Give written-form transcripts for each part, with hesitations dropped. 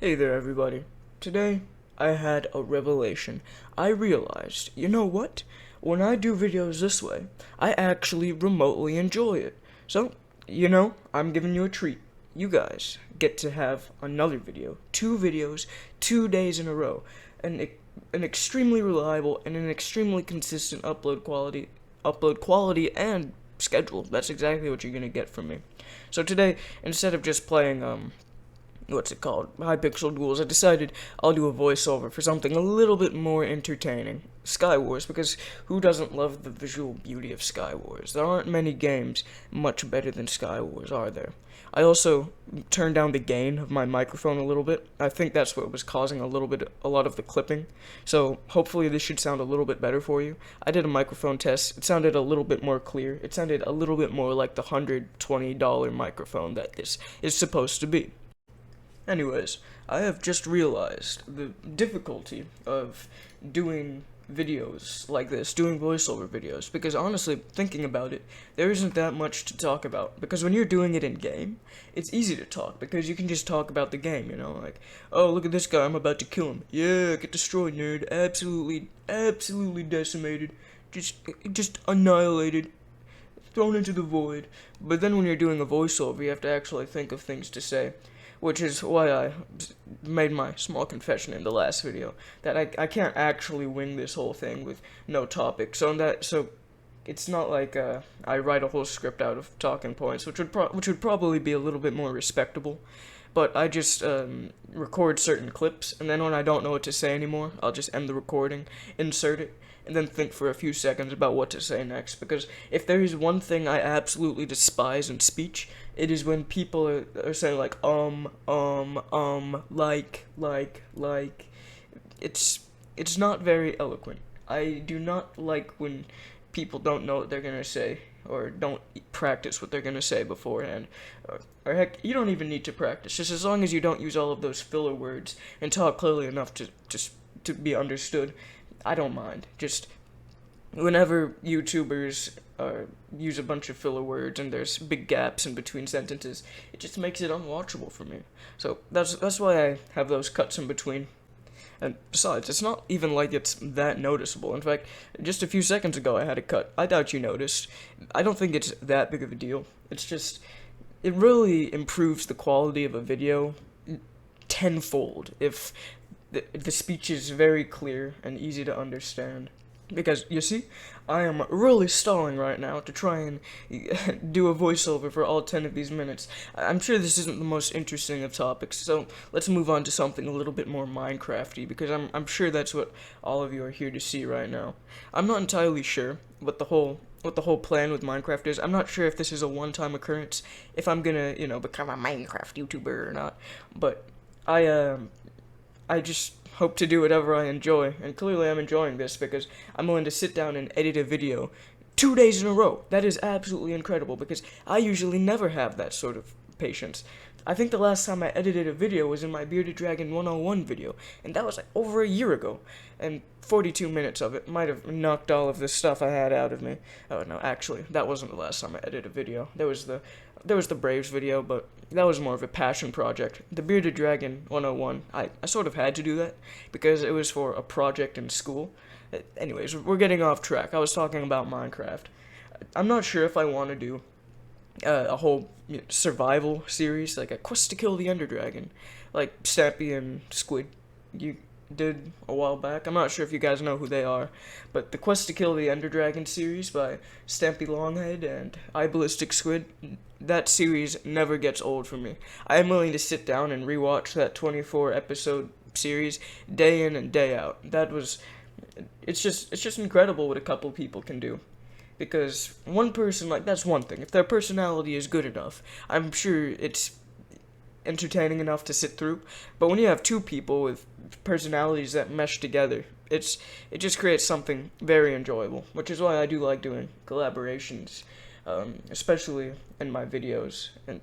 Hey there, everybody. Today, I had a revelation. I realized, you know what? When I do videos this way, I actually remotely enjoy it. So, I'm giving you a treat. You guys get to have another video, two videos, 2 days in a row, an extremely reliable and an extremely consistent upload quality and schedule. That's exactly what you're gonna get from me. So today, instead of just playing what's it called? Hypixel duels. I decided I'll do a voiceover for something a little bit more entertaining. Sky Wars, because who doesn't love the visual beauty of Sky Wars? There aren't many games much better than Sky Wars, are there? I also turned down the gain of my microphone a little bit. I think that's what was causing a lot of the clipping. So hopefully this should sound a little bit better for you. I did a microphone test. It sounded a little bit more clear. It sounded a little bit more like the $120 microphone that this is supposed to be. Anyways, I have just realized the difficulty of doing videos like this, doing voiceover videos, because honestly, thinking about it, there isn't that much to talk about, because when you're doing it in-game, it's easy to talk, because you can just talk about the game, like, oh, look at this guy, I'm about to kill him, yeah, get destroyed, nerd, absolutely decimated, just annihilated, thrown into the void. But then when you're doing a voiceover, you have to actually think of things to say, which is why I made my small confession in the last video, that I can't actually wing this whole thing with no topic. So it's not like I write a whole script out of talking points, which would probably be a little bit more respectable. But I just record certain clips, and then when I don't know what to say anymore, I'll just end the recording, insert it, and then think for a few seconds about what to say next. Because if there is one thing I absolutely despise in speech, it is when people are saying like, like. It's not very eloquent. I do not like when people don't know what they're gonna say, or don't practice what they're gonna say beforehand. Or heck, you don't even need to practice, just as long as you don't use all of those filler words and talk clearly enough to be understood. I don't mind. Just whenever YouTubers use a bunch of filler words and there's big gaps in between sentences, it just makes it unwatchable for me. So that's why I have those cuts in between. And besides, it's not even like it's that noticeable. In fact, just a few seconds ago I had a cut. I doubt you noticed. I don't think it's that big of a deal. It's just, it really improves the quality of a video tenfold if the speech is very clear and easy to understand. Because, you see, I am really stalling right now to try and do a voiceover for all 10 of these minutes. I'm sure this isn't the most interesting of topics, so let's move on to something a little bit more Minecrafty, because I'm sure that's what all of you are here to see right now. I'm not entirely sure what the whole plan with Minecraft is. I'm not sure if this is a one-time occurrence, if I'm gonna, become a Minecraft YouTuber or not, but I just hope to do whatever I enjoy, and clearly I'm enjoying this because I'm willing to sit down and edit a video 2 days in a row. That is absolutely incredible, because I usually never have that sort of patience. I think the last time I edited a video was in my Bearded Dragon 101 video, and that was like over a year ago, and 42 minutes of it might have knocked all of the stuff I had out of me. Oh no, actually, that wasn't the last time I edited a video. There was the Braves video, but that was more of a passion project. The Bearded Dragon 101, I sort of had to do that, because it was for a project in school. Anyways, we're getting off track. I was talking about Minecraft. I'm not sure if I want to do a whole survival series, like a quest to kill the Ender Dragon, like Stampy and Squid you did a while back. I'm not sure if you guys know who they are, but the Quest to Kill the Ender Dragon series by Stampy Longhead and iBallistic Squid, that series never gets old for me. I am willing to sit down and rewatch that 24 episode series day in and day out. It's just incredible what a couple people can do. Because one person, that's one thing. If their personality is good enough, I'm sure it's entertaining enough to sit through. But when you have two people with personalities that mesh together, it just creates something very enjoyable, which is why I do like doing collaborations, especially in my videos. And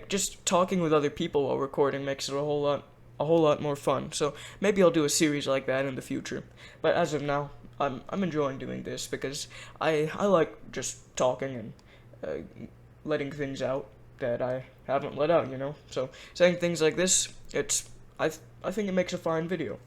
just talking with other people while recording makes it a whole lot more fun. So maybe I'll do a series like that in the future. But as of now, I'm enjoying doing this because I like just talking and letting things out that I haven't let out, So saying things like this, it's I think it makes a fine video.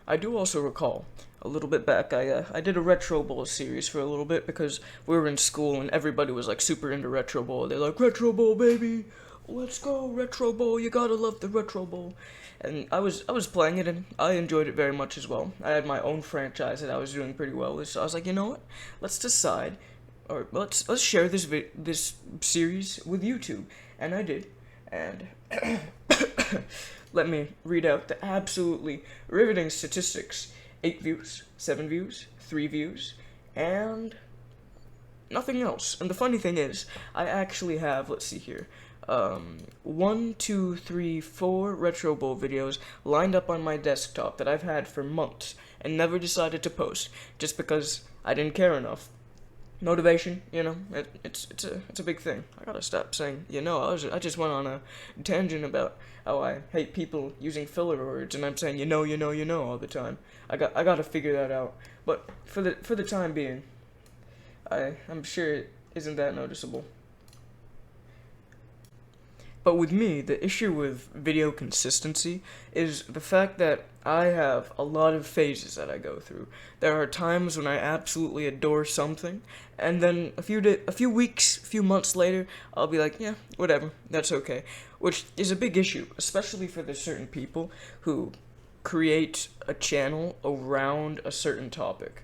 I do also recall, a little bit back, I did a Retro Bowl series for a little bit because we were in school and everybody was like super into Retro Bowl. They're like, Retro Bowl, baby! Let's go, Retro Bowl, you gotta love the Retro Bowl. And I was playing it and I enjoyed it very much as well. I had my own franchise that I was doing pretty well with, so I was like, you know what? Let's decide, or let's share this series with YouTube. And I did. And let me read out the absolutely riveting statistics. 8 views, 7 views, 3 views, and nothing else. And the funny thing is, I actually have, let's see here, 1, 2, 3, 4 Retro Bowl videos lined up on my desktop that I've had for months and never decided to post just because I didn't care enough. Motivation, you know, it's a big thing. I gotta stop saying, you know, I just went on a tangent about how I hate people using filler words, and I'm saying, you know, all the time. I gotta figure that out. But for the time being, I'm sure it isn't that noticeable. But with me, the issue with video consistency is the fact that I have a lot of phases that I go through. There are times when I absolutely adore something, and then a few weeks, a few months later, I'll be like, yeah, whatever, that's okay. Which is a big issue, especially for the certain people who create a channel around a certain topic.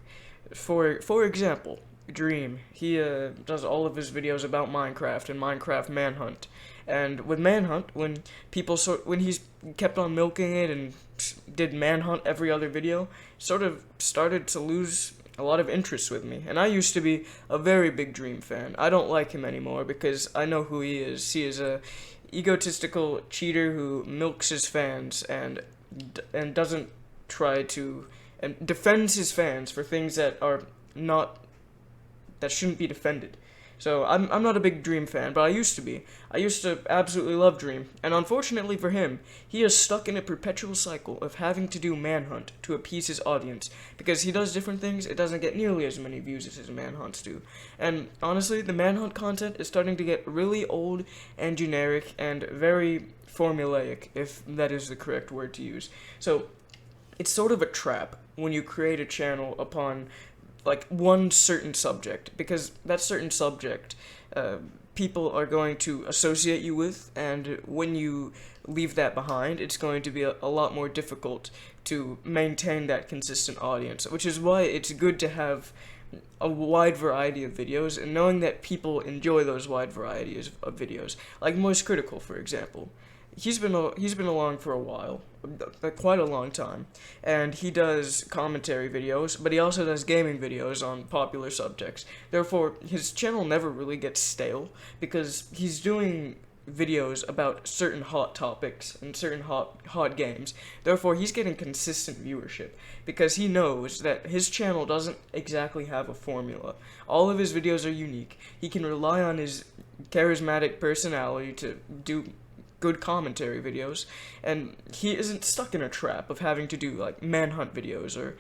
For example, Dream, he does all of his videos about Minecraft and Minecraft Manhunt. And with Manhunt, when he's kept on milking it and did Manhunt every other video, sort of started to lose a lot of interest with me. And I used to be a very big Dream fan. I don't like him anymore because I know who he is. He is a egotistical cheater who milks his fans and doesn't try to and defends his fans for things that shouldn't be defended. So I'm not a big Dream fan, but I used to be. I used to absolutely love Dream, and unfortunately for him, he is stuck in a perpetual cycle of having to do Manhunt to appease his audience, because he does different things, it doesn't get nearly as many views as his Manhunts do. And honestly, the Manhunt content is starting to get really old and generic and very formulaic, if that is the correct word to use. So, it's sort of a trap when you create a channel upon like one certain subject, because that certain subject people are going to associate you with, and when you leave that behind, it's going to be a lot more difficult to maintain that consistent audience, which is why it's good to have a wide variety of videos, and knowing that people enjoy those wide varieties of videos, like Moist Critical, for example. He's been along for a while, quite a long time, and he does commentary videos, but he also does gaming videos on popular subjects. Therefore, his channel never really gets stale, because he's doing videos about certain hot topics and certain hot games. Therefore, he's getting consistent viewership, because he knows that his channel doesn't exactly have a formula. All of his videos are unique. He can rely on his charismatic personality to do good commentary videos, and he isn't stuck in a trap of having to do like Manhunt videos or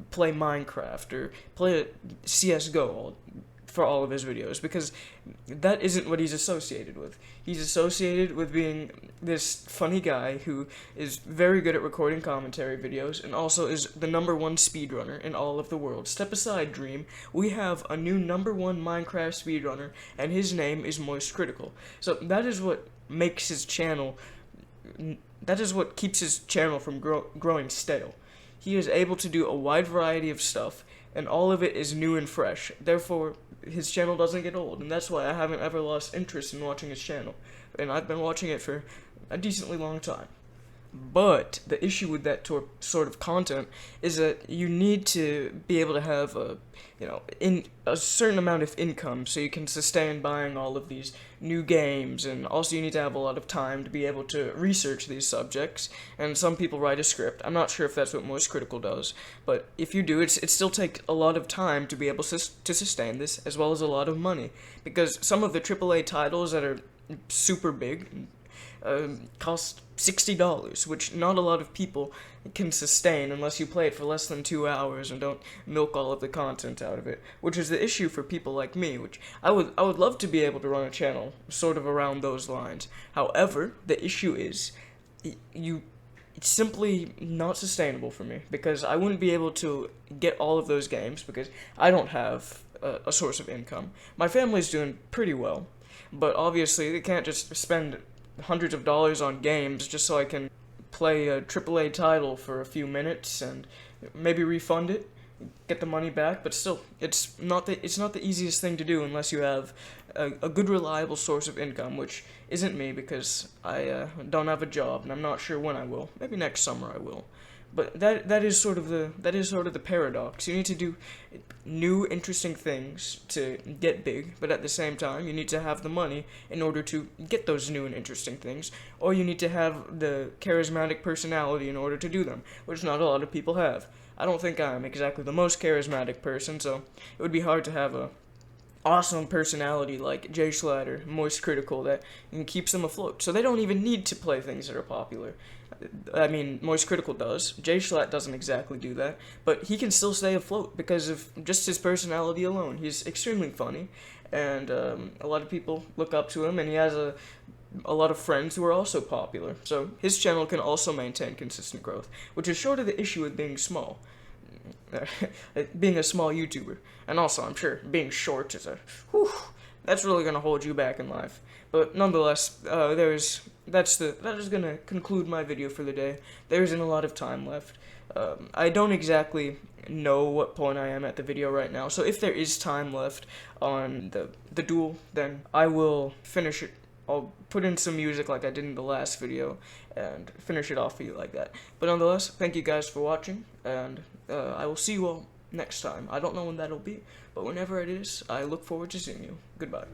play Minecraft or play CSGO for all of his videos, because that isn't what he's associated with. He's associated with being this funny guy who is very good at recording commentary videos and also is the #1 speedrunner in all of the world. Step aside, Dream. We have a new #1 Minecraft speedrunner, and his name is Moist Critical. So that is what makes his channel, that is what keeps his channel from growing stale. He is able to do a wide variety of stuff, and all of it is new and fresh. Therefore, his channel doesn't get old, and that's why I haven't ever lost interest in watching his channel. And I've been watching it for a decently long time. But the issue with that sort of content is that you need to be able to have a certain amount of income so you can sustain buying all of these new games, and also you need to have a lot of time to be able to research these subjects, and some people write a script. I'm not sure if that's what Most Critical does, but if you do, it still takes a lot of time to be able to sustain this, as well as a lot of money, because some of the AAA titles that are super big cost $60, which not a lot of people can sustain unless you play it for less than 2 hours and don't milk all of the content out of it, which is the issue for people like me, which I would love to be able to run a channel sort of around those lines. However, the issue is it's simply not sustainable for me, because I wouldn't be able to get all of those games because I don't have a source of income. My family's doing pretty well, but obviously they can't just spend hundreds of dollars on games just so I can play a AAA title for a few minutes and maybe refund it, get the money back. But still, it's not the easiest thing to do unless you have a good reliable source of income, which isn't me, because I don't have a job and I'm not sure when I will. Maybe next summer I will. But that is sort of the paradox. You need to do new interesting things to get big, but at the same time you need to have the money in order to get those new and interesting things, or you need to have the charismatic personality in order to do them, which not a lot of people have. I don't think I'm exactly the most charismatic person, so it would be hard to have a awesome personality like Jay Schlatt or Moist Critical that keeps them afloat. So they don't even need to play things that are popular. I mean, Moist Critical does. Jay Schlatt doesn't exactly do that, but he can still stay afloat because of just his personality alone. He's extremely funny, and a lot of people look up to him, and he has a lot of friends who are also popular. So his channel can also maintain consistent growth, which is sort of the issue with being small. Being a small YouTuber. And also, I'm sure, being short is that's really gonna hold you back in life. But nonetheless, that is gonna conclude my video for the day. There isn't a lot of time left. I don't exactly know what point I am at the video right now, so if there is time left on the duel, then I will finish it. I'll put in some music like I did in the last video and finish it off for you like that. But nonetheless, thank you guys for watching, and I will see you all next time. I don't know when that'll be, but whenever it is, I look forward to seeing you. Goodbye.